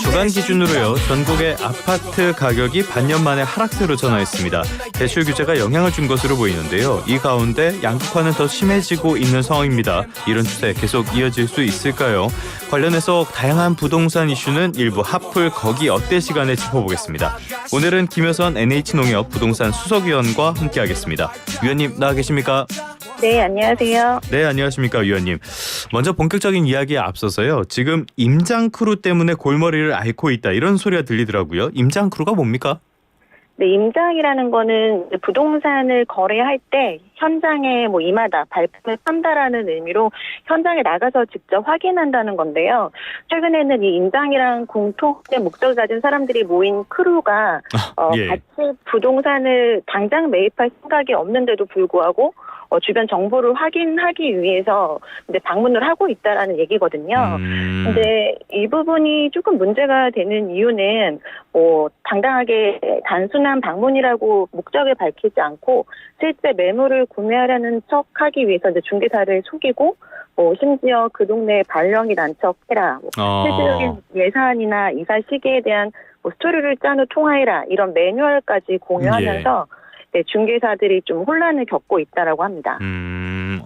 주간 기준으로요, 전국의 아파트 가격이 반년 만에 하락세로 전환했습니다. 대출 규제가 영향을 준 것으로 보이는데요. 이 가운데 양극화는 더 심해지고 있는 상황입니다. 이런 추세 계속 이어질 수 있을까요? 관련해서 다양한 부동산 이슈는 일부 핫플 거기 어때 시간에 짚어보겠습니다. 오늘은 김효선 NH농협 부동산 수석위원과 함께하겠습니다. 위원님 나와 계십니까? 네, 안녕하세요. 네, 안녕하십니까 위원님. 먼저 본격적인 이야기에 앞서서요. 지금 임장크루 때문에 골머리를 앓고 있다 이런 소리가 들리더라고요. 임장크루가 뭡니까? 네, 임장이라는 거는 부동산을 거래할 때 현장에 임하다, 발품을 판다라는 의미로 현장에 나가서 직접 확인한다는 건데요. 최근에는 이 임장이랑 공통된 목적을 가진 사람들이 모인 크루가 예. 같이 부동산을 당장 매입할 생각이 없는데도 불구하고 주변 정보를 확인하기 위해서 이제 방문을 하고 있다라는 얘기거든요. 근데 이 부분이 조금 문제가 되는 이유는 당당하게 단순한 방문이라고 목적을 밝히지 않고 실제 매물을 구매하려는 척하기 위해서 이제 중개사를 속이고 심지어 그 동네에 발령이 난 척해라. 실질적인 예산이나 이사 시기에 대한 스토리를 짠 후 통화해라. 이런 매뉴얼까지 공유하면서 네, 중개사들이 좀 혼란을 겪고 있다라고 합니다.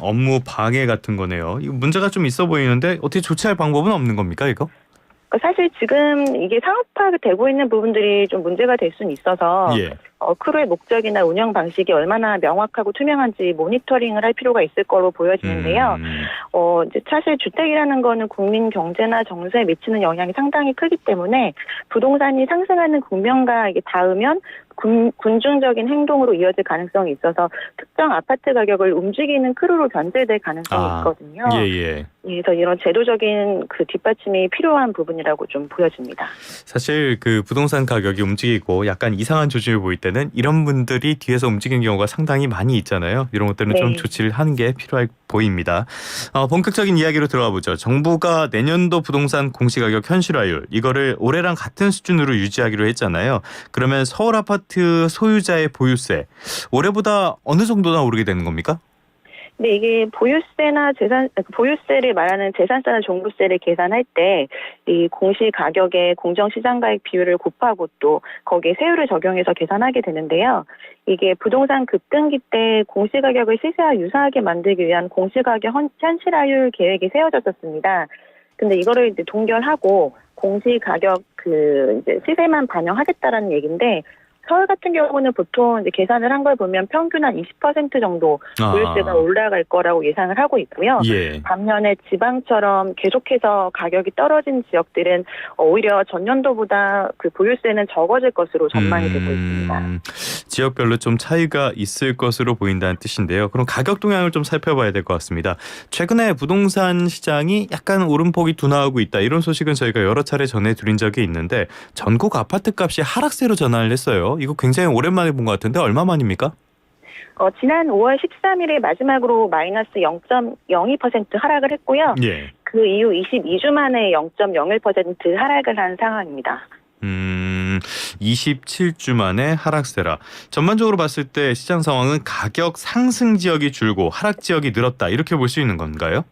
업무 방해 같은 거네요. 이거 문제가 좀 있어 보이는데 어떻게 조치할 방법은 없는 겁니까, 이거? 사실 지금 이게 상업화가 되고 있는 부분들이 좀 문제가 될 수는 있어서 크루의 목적이나 운영 방식이 얼마나 명확하고 투명한지 모니터링을 할 필요가 있을 거로 보여지는데요. 이제 사실 주택이라는 거는 국민 경제나 정서에 미치는 영향이 상당히 크기 때문에 부동산이 상승하는 국면과 이게 닿으면 군중적인 행동으로 이어질 가능성이 있어서 특정 아파트 가격을 움직이는 크루로 변질될 가능성이 있거든요. 그래서 이런 제도적인 그 뒷받침이 필요한 부분이라고 좀 보여집니다. 사실 그 부동산 가격이 움직이고 약간 이상한 조짐을 보일 때는 이런 분들이 뒤에서 움직이는 경우가 상당히 많이 있잖아요. 이런 것들은 좀 조치를 하는 게 필요해 보입니다. 본격적인 이야기로 들어가 보죠. 정부가 내년도 부동산 공시가격 현실화율 이거를 올해랑 같은 수준으로 유지하기로 했잖아요. 그러면 서울 아파트 소유자의 보유세 올해보다 어느 정도나 오르게 되는 겁니까? 네, 이게 보유세를 말하는 재산세나 종부세를 계산할 때 이 공시 가격의 공정시장가액 비율을 곱하고 또 거기에 세율을 적용해서 계산하게 되는데요. 이게 부동산 급등기 때 공시가격을 시세와 유사하게 만들기 위한 공시가격 현실화율 계획이 세워졌었습니다. 근데 이거를 이제 동결하고 공시가격 이제 시세만 반영하겠다라는 얘기인데. 서울 같은 경우는 보통 이제 계산을 한 걸 보면 평균 한 20% 정도 보유세가 올라갈 거라고 예상을 하고 있고요. 반면에 지방처럼 계속해서 가격이 떨어진 지역들은 오히려 전년도보다 그 보유세는 적어질 것으로 전망이 되고 있습니다. 지역별로 좀 차이가 있을 것으로 보인다는 뜻인데요. 그럼 가격 동향을 좀 살펴봐야 될 것 같습니다. 최근에 부동산 시장이 약간 오름폭이 둔화하고 있다. 이런 소식은 저희가 여러 차례 전해드린 적이 있는데 전국 아파트 값이 하락세로 전환을 했어요. 이거 굉장히 오랜만에 본 것 같은데 얼마 만입니까? 지난 5월 13일에 마지막으로 마이너스 0.02% 하락을 했고요. 그 이후 22주 만에 0.01% 하락을 한 상황입니다. 27주 만에 하락세라. 전반적으로 봤을 때 시장 상황은 가격 상승 지역이 줄고 하락 지역이 늘었다. 이렇게 볼 수 있는 건가요?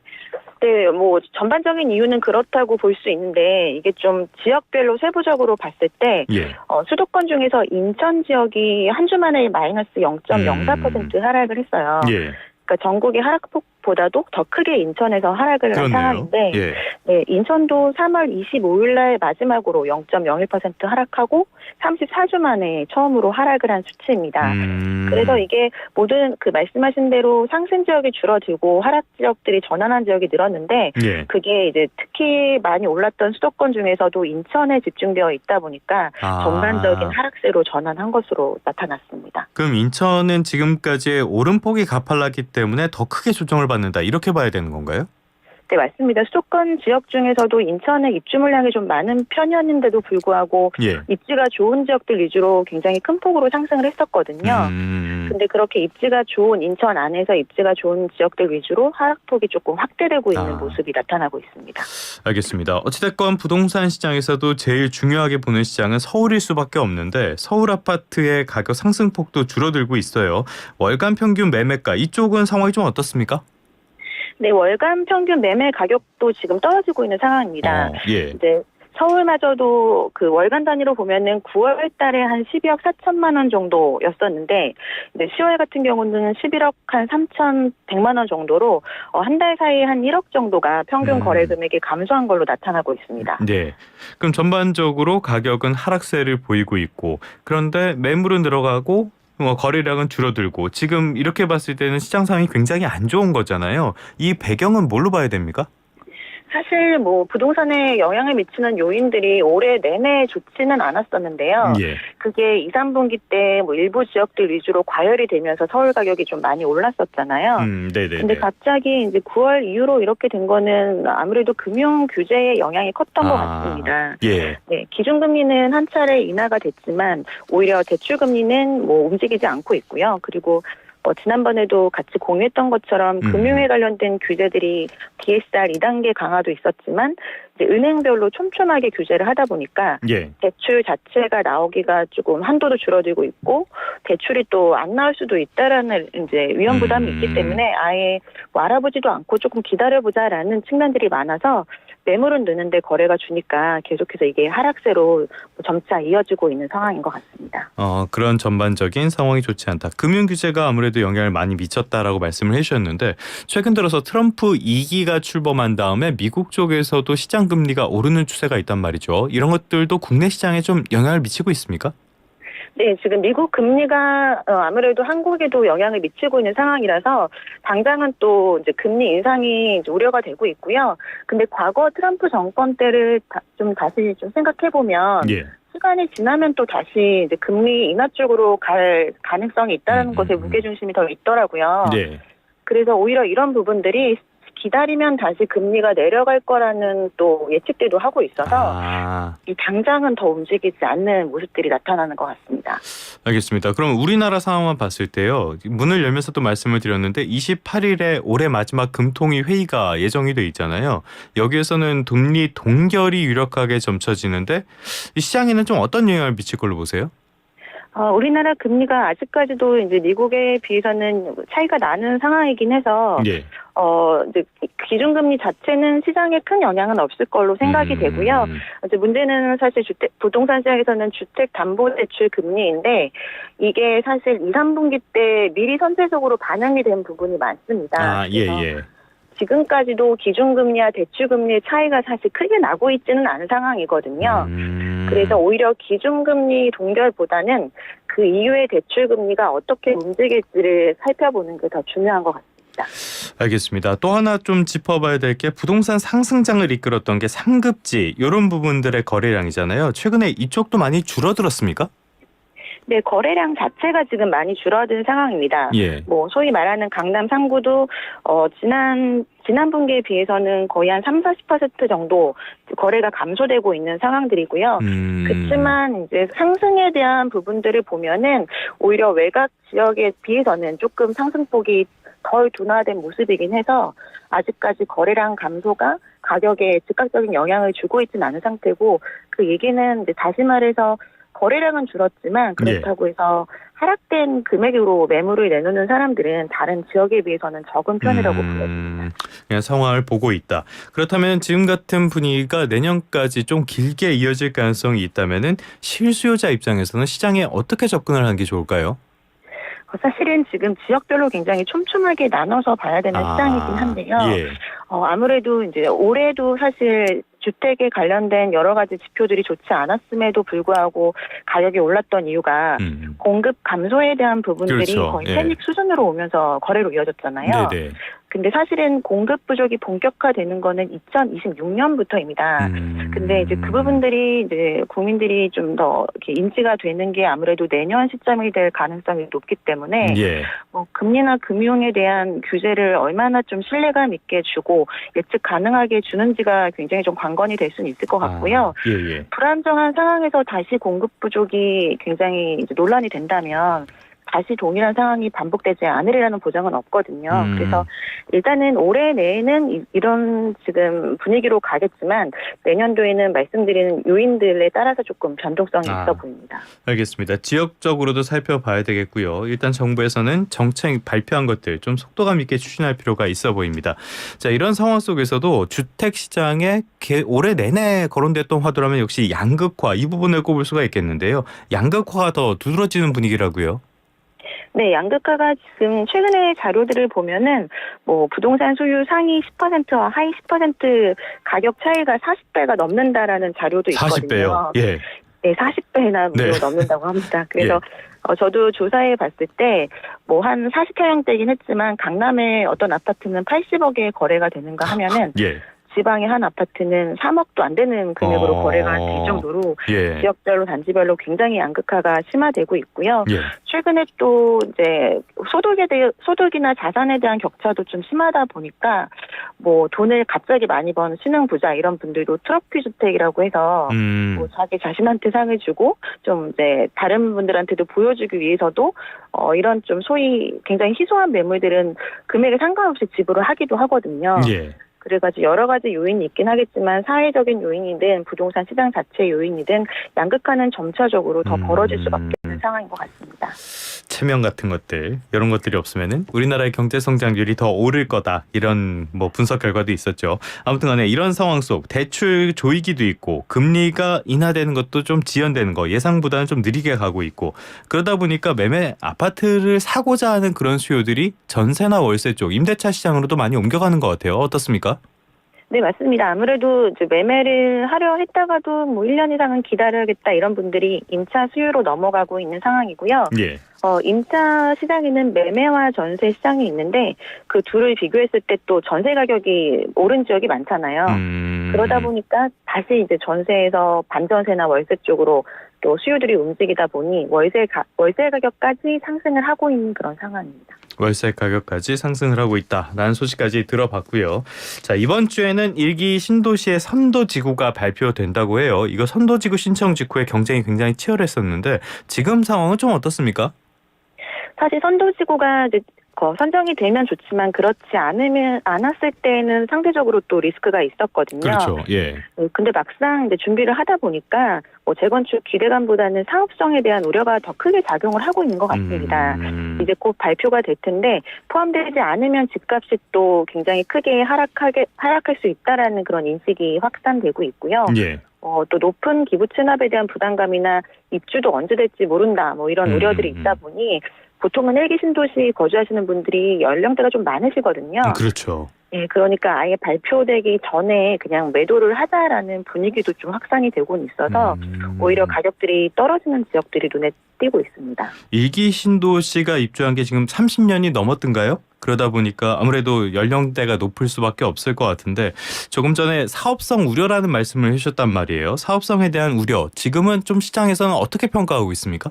네, 전반적인 이유는 그렇다고 볼 수 있는데 이게 좀 지역별로 세부적으로 봤을 때 수도권 중에서 인천 지역이 한 주 만에 마이너스 0.04% 하락을 했어요. 그러니까 전국의 하락폭보다도 더 크게 인천에서 하락을 한 상황인데 인천도 3월 25일 날 마지막으로 0.01% 하락하고 34주 만에 처음으로 하락을 한 수치입니다. 그래서 이게 모든 말씀하신 대로 상승 지역이 줄어들고 하락 지역들이 전환한 지역이 늘었는데 그게 이제 특히 많이 올랐던 수도권 중에서도 인천에 집중되어 있다 보니까 전반적인 하락세로 전환한 것으로 나타났습니다. 그럼 인천은 지금까지의 오름폭이 가팔랐기 때문에 더 크게 조정을 받는다. 이렇게 봐야 되는 건가요? 네, 맞습니다. 수도권 지역 중에서도 인천의 입주 물량이 좀 많은 편이었는데도 불구하고 예. 입지가 좋은 지역들 위주로 굉장히 큰 폭으로 상승을 했었거든요. 근데 그렇게 입지가 좋은 인천 안에서 입지가 좋은 지역들 위주로 하락폭이 조금 확대되고 있는 모습이 나타나고 있습니다. 알겠습니다. 어찌됐건 부동산 시장에서도 제일 중요하게 보는 시장은 서울일 수밖에 없는데 서울 아파트의 가격 상승폭도 줄어들고 있어요. 월간 평균 매매가 이쪽은 상황이 좀 어떻습니까? 네, 월간 평균 매매 가격도 지금 떨어지고 있는 상황입니다. 예. 이제 서울마저도 그 월간 단위로 보면은 9월 달에 한 12억 4천만 원 정도였었는데 이제 10월 같은 경우는 11억 한 3,100만 원 정도로 한 달 사이에 한 1억 정도가 평균 거래 금액이 감소한 걸로 나타나고 있습니다. 네. 그럼 전반적으로 가격은 하락세를 보이고 있고 그런데 매물은 늘어가고 거래량은 줄어들고 지금 이렇게 봤을 때는 시장 상황이 굉장히 안 좋은 거잖아요. 이 배경은 뭘로 봐야 됩니까? 사실 뭐 부동산에 영향을 미치는 요인들이 올해 내내 좋지는 않았었는데요. 예. 그게 2, 3분기 때 뭐 일부 지역들 위주로 과열이 되면서 서울 가격이 좀 많이 올랐었잖아요. 네네. 근데 갑자기 이제 9월 이후로 이렇게 된 거는 아무래도 금융 규제의 영향이 컸던 것 같습니다. 예. 네, 기준금리는 한 차례 인하가 됐지만 오히려 대출금리는 뭐 움직이지 않고 있고요. 그리고 지난번에도 같이 공유했던 것처럼 금융에 관련된 규제들이 DSR 2단계 강화도 있었지만 이제 은행별로 촘촘하게 규제를 하다 보니까 예. 대출 자체가 나오기가 조금 한도도 줄어들고 있고 대출이 또 안 나올 수도 있다라는 이제 위험 부담이 있기 때문에 아예 뭐 알아보지도 않고 조금 기다려보자라는 측면들이 많아서 매물은 느는데 거래가 주니까 계속해서 이게 하락세로 점차 이어지고 있는 상황인 것 같습니다. 그런 전반적인 상황이 좋지 않다. 금융 규제가 아무래도 영향을 많이 미쳤다라고 말씀을 해주셨는데 최근 들어서 트럼프 2기가 출범한 다음에 미국 쪽에서도 시장 금리가 오르는 추세가 있단 말이죠. 이런 것들도 국내 시장에 좀 영향을 미치고 있습니까? 네, 지금 미국 금리가 아무래도 한국에도 영향을 미치고 있는 상황이라서 당장은 또 이제 금리 인상이 이제 우려가 되고 있고요. 근데 과거 트럼프 정권 때를 다시 생각해 보면 예. 시간이 지나면 또 다시 이제 금리 인하 쪽으로 갈 가능성이 있다는 것에 무게중심이 더 있더라고요. 네. 그래서 오히려 이런 부분들이 기다리면 다시 금리가 내려갈 거라는 또 예측들도 하고 있어서 이 당장은 더 움직이지 않는 모습들이 나타나는 것 같습니다. 알겠습니다. 그럼 우리나라 상황만 봤을 때요. 문을 열면서도 말씀을 드렸는데 28일에 올해 마지막 금통위 회의가 예정이 돼 있잖아요. 여기에서는 금리 동결이 유력하게 점쳐지는데 이 시장에는 좀 어떤 영향을 미칠 걸로 보세요? 우리나라 금리가 아직까지도 이제 미국에 비해서는 차이가 나는 상황이긴 해서 예. 이제 기준금리 자체는 시장에 큰 영향은 없을 걸로 생각이 되고요. 이제 문제는 사실 부동산 시장에서는 주택담보대출 금리인데 이게 사실 2, 3분기 때 미리 선제적으로 반영이 된 부분이 많습니다. 예. 지금까지도 기준금리와 대출금리의 차이가 사실 크게 나고 있지는 않은 상황이거든요. 그래서 오히려 기준금리 동결보다는 그 이후의 대출금리가 어떻게 움직일지를 살펴보는 게 더 중요한 것 같습니다. 알겠습니다. 또 하나 좀 짚어봐야 될 게 부동산 상승장을 이끌었던 게 상급지 이런 부분들의 거래량이잖아요. 최근에 이쪽도 많이 줄어들었습니까? 네, 거래량 자체가 지금 많이 줄어든 상황입니다. 예. 뭐 소위 말하는 강남 3구도 지난 분기에 비해서는 거의 한 30-40% 정도 거래가 감소되고 있는 상황들이고요. 그렇지만 이제 상승에 대한 부분들을 보면은 오히려 외곽 지역에 비해서는 조금 상승폭이 덜 둔화된 모습이긴 해서 아직까지 거래량 감소가 가격에 즉각적인 영향을 주고 있지는 않은 상태고 그 얘기는 이제 다시 말해서 거래량은 줄었지만 그렇다고 해서 하락된 금액으로 매물을 내놓는 사람들은 다른 지역에 비해서는 적은 편이라고 보여집니다. 그냥 상황을 보고 있다. 그렇다면 지금 같은 분위기가 내년까지 좀 길게 이어질 가능성이 있다면은 실수요자 입장에서는 시장에 어떻게 접근을 하는 게 좋을까요? 사실은 지금 지역별로 굉장히 촘촘하게 나눠서 봐야 되는 시장이긴 한데요. 예. 아무래도 이제 올해도 사실 주택에 관련된 여러 가지 지표들이 좋지 않았음에도 불구하고 가격이 올랐던 이유가 공급 감소에 대한 부분들이 거의 패닉 수준으로 오면서 거래로 이어졌잖아요. 네네. 근데 사실은 공급 부족이 본격화되는 거는 2026년부터입니다. 근데 이제 그 부분들이 이제 국민들이 좀 더 이렇게 인지가 되는 게 아무래도 내년 시점이 될 가능성이 높기 때문에 예. 뭐 금리나 금융에 대한 규제를 얼마나 좀 신뢰감 있게 주고 예측 가능하게 주는지가 굉장히 좀 관건이 될 수는 있을 것 같고요. 예. 불안정한 상황에서 다시 공급 부족이 굉장히 이제 논란이 된다면 다시 동일한 상황이 반복되지 않으리라는 보장은 없거든요. 그래서 일단은 올해 내에는 이런 지금 분위기로 가겠지만 내년도에는 말씀드리는 요인들에 따라서 조금 변동성이 있어 보입니다. 알겠습니다. 지역적으로도 살펴봐야 되겠고요. 일단 정부에서는 정책 발표한 것들 좀 속도감 있게 추진할 필요가 있어 보입니다. 자, 이런 상황 속에서도 주택 시장에 올해 내내 거론됐던 화두라면 역시 양극화 이 부분을 꼽을 수가 있겠는데요. 양극화가 더 두드러지는 분위기라고요. 네, 양극화가 지금 최근에 자료들을 보면은 뭐 부동산 소유 상위 10%와 하위 10% 가격 차이가 40배가 넘는다라는 자료도 있거든요. 40배요. 예. 네, 40배나 무려 넘는다고 합니다. 그래서 저도 조사해 봤을 때 뭐 한 40평형대긴 했지만 강남의 어떤 아파트는 80억에 거래가 되는가 하면은 지방의 한 아파트는 3억도 안 되는 금액으로 거래가 될 정도로 지역별로 단지별로 굉장히 양극화가 심화되고 있고요. 최근에 또 이제 소득이나 자산에 대한 격차도 좀 심하다 보니까 뭐 돈을 갑자기 많이 번 신흥 부자 이런 분들도 트로피 주택이라고 해서 뭐 자기 자신한테 상을 주고 좀 이제 다른 분들한테도 보여주기 위해서도 이런 좀 소위 굉장히 희소한 매물들은 금액에 상관없이 지불을 하기도 하거든요. 그래가지고 여러 가지 요인이 있긴 하겠지만 사회적인 요인이든 부동산 시장 자체 요인이든 양극화는 점차적으로 더 벌어질 수밖에 없는 상황인 것 같습니다. 체면 같은 것들 이런 것들이 없으면은 우리나라의 경제 성장률이 더 오를 거다 이런 뭐 분석 결과도 있었죠. 아무튼간에 이런 상황 속 대출 조이기도 있고 금리가 인하되는 것도 좀 지연되는 거 예상보다는 좀 느리게 가고 있고 그러다 보니까 매매 아파트를 사고자 하는 그런 수요들이 전세나 월세 쪽 임대차 시장으로도 많이 옮겨가는 것 같아요. 어떻습니까? 네, 맞습니다. 아무래도 이제 매매를 하려 했다가도 뭐 1년 이상은 기다려야겠다 이런 분들이 임차 수요로 넘어가고 있는 상황이고요. 임차 시장에는 매매와 전세 시장이 있는데 그 둘을 비교했을 때 또 전세 가격이 오른 지역이 많잖아요. 그러다 보니까 다시 이제 전세에서 반전세나 월세 쪽으로 또 수요들이 움직이다 보니 월세 가격까지 상승을 하고 있는 그런 상황입니다. 월세 가격까지 상승을 하고 있다라는 소식까지 들어봤고요. 자, 이번 주에는 1기 신도시의 선도지구가 발표된다고 해요. 이거 선도지구 신청 직후에 경쟁이 굉장히 치열했었는데 지금 상황은 좀 어떻습니까? 사실 선도지구가 이제 선정이 되면 좋지만 그렇지 않았을 때는 상대적으로 또 리스크가 있었거든요. 그렇죠. 근데 막상 이제 준비를 하다 보니까 뭐 재건축 기대감보다는 사업성에 대한 우려가 더 크게 작용을 하고 있는 것 같습니다. 이제 곧 발표가 될 텐데 포함되지 않으면 집값이 또 굉장히 크게 하락할 수 있다라는 그런 인식이 확산되고 있고요. 또 높은 기부 체납에 대한 부담감이나 입주도 언제 될지 모른다 뭐 이런 우려들이 있다 보니 보통은 1기 신도시 거주하시는 분들이 연령대가 좀 많으시거든요. 그렇죠. 그러니까 아예 발표되기 전에 그냥 매도를 하자라는 분위기도 좀 확산이 되고 있어서 오히려 가격들이 떨어지는 지역들이 눈에 띄고 있습니다. 1기 신도시가 입주한 게 지금 30년이 넘었던가요? 그러다 보니까 아무래도 연령대가 높을 수밖에 없을 것 같은데 조금 전에 사업성 우려라는 말씀을 해주셨단 말이에요. 사업성에 대한 우려, 지금은 좀 시장에서는 어떻게 평가하고 있습니까?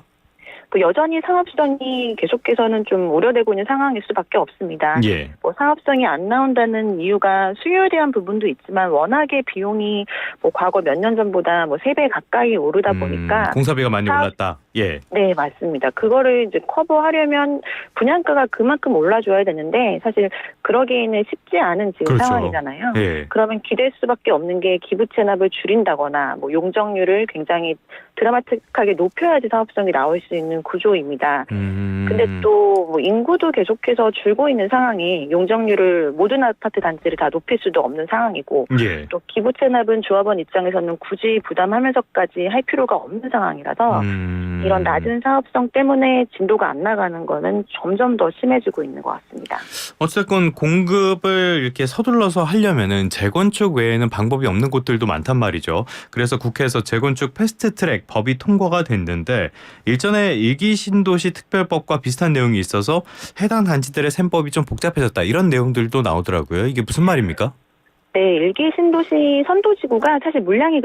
여전히 사업성이 계속해서는 좀 우려되고 있는 상황일 수밖에 없습니다. 뭐 사업성이 안 나온다는 이유가 수요에 대한 부분도 있지만 워낙에 비용이 뭐 과거 몇 년 전보다 뭐 3배 가까이 오르다 보니까 공사비가 많이 올랐다. 네, 맞습니다. 그거를 이제 커버하려면 분양가가 그만큼 올라줘야 되는데 사실 그러기에는 쉽지 않은 지금 상황이잖아요. 그러면 기댈 수밖에 없는 게 기부 체납을 줄인다거나 뭐 용적률을 굉장히 드라마틱하게 높여야지 사업성이 나올 수 있는 구조입니다. 근데 또 뭐 인구도 계속해서 줄고 있는 상황이 용적률을 모든 아파트 단지를 다 높일 수도 없는 상황이고 또 기부 체납은 조합원 입장에서는 굳이 부담하면서까지 할 필요가 없는 상황이라서 이런 낮은 사업성 때문에 진도가 안 나가는 거는 점점 더 심해지고 있는 것 같습니다. 어쨌건 공급을 이렇게 서둘러서 하려면은 재건축 외에는 방법이 없는 곳들도 많단 말이죠. 그래서 국회에서 재건축 패스트트랙 법이 통과가 됐는데 일전에 일기 신도시 특별법과 비슷한 내용이 있어서 해당 단지들의 셈법이 좀 복잡해졌다 이런 내용들도 나오더라고요. 이게 무슨 말입니까? 네, 일기 신도시 선도지구가 사실 물량이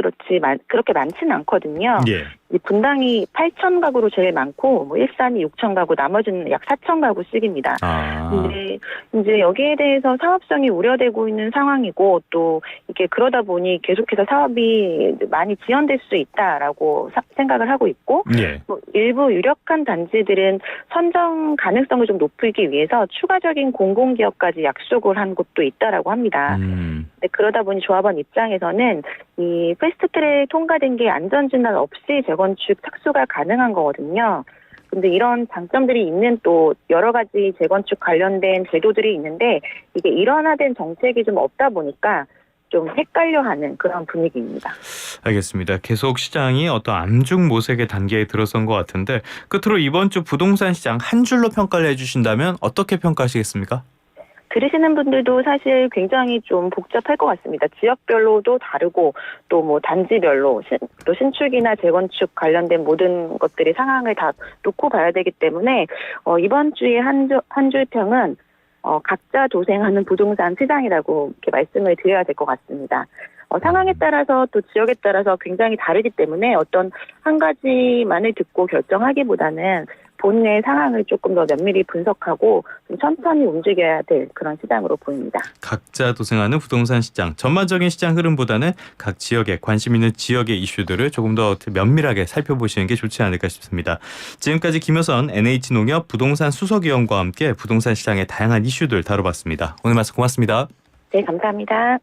그렇게 많지는 않거든요. 예. 이 분당이 8천 가구로 제일 많고, 뭐 일산이 6천 가구, 나머지는 약 4천 가구씩입니다. 근데 이제 여기에 대해서 사업성이 우려되고 있는 상황이고, 또 이게 그러다 보니 계속해서 사업이 많이 지연될 수 있다라고 생각을 하고 있고, 예. 뭐 일부 유력한 단지들은 선정 가능성을 좀 높이기 위해서 추가적인 공공기업까지 약속을 한 곳도 있다라고 합니다. 네, 그러다 보니 조합원 입장에서는 이 패스트트랙 통과된 게 안전진단 없이 재건축 착수가 가능한 거거든요. 근데 이런 장점들이 있는 또 여러 가지 재건축 관련된 제도들이 있는데 이게 일원화된 정책이 좀 없다 보니까 좀 헷갈려하는 그런 분위기입니다. 알겠습니다. 계속 시장이 어떤 암중모색의 단계에 들어선 것 같은데 끝으로 이번 주 부동산 시장 한 줄로 평가를 해주신다면 어떻게 평가하시겠습니까? 들으시는 분들도 사실 굉장히 좀 복잡할 것 같습니다. 지역별로도 다르고 또 뭐 단지별로 또 신축이나 재건축 관련된 모든 것들이 상황을 다 놓고 봐야 되기 때문에 이번 주에 한 줄 평은 각자 도생하는 부동산 시장이라고 이렇게 말씀을 드려야 될 것 같습니다. 상황에 따라서 또 지역에 따라서 굉장히 다르기 때문에 어떤 한 가지만을 듣고 결정하기보다는 본인의 상황을 조금 더 면밀히 분석하고 좀 천천히 움직여야 될 그런 시장으로 보입니다. 각자 도생하는 부동산 시장, 전반적인 시장 흐름보다는 각 지역에 관심 있는 지역의 이슈들을 조금 더 면밀하게 살펴보시는 게 좋지 않을까 싶습니다. 지금까지 김효선 NH농협 부동산 수석위원과 함께 부동산 시장의 다양한 이슈들 다뤄봤습니다. 오늘 말씀 고맙습니다. 네, 감사합니다.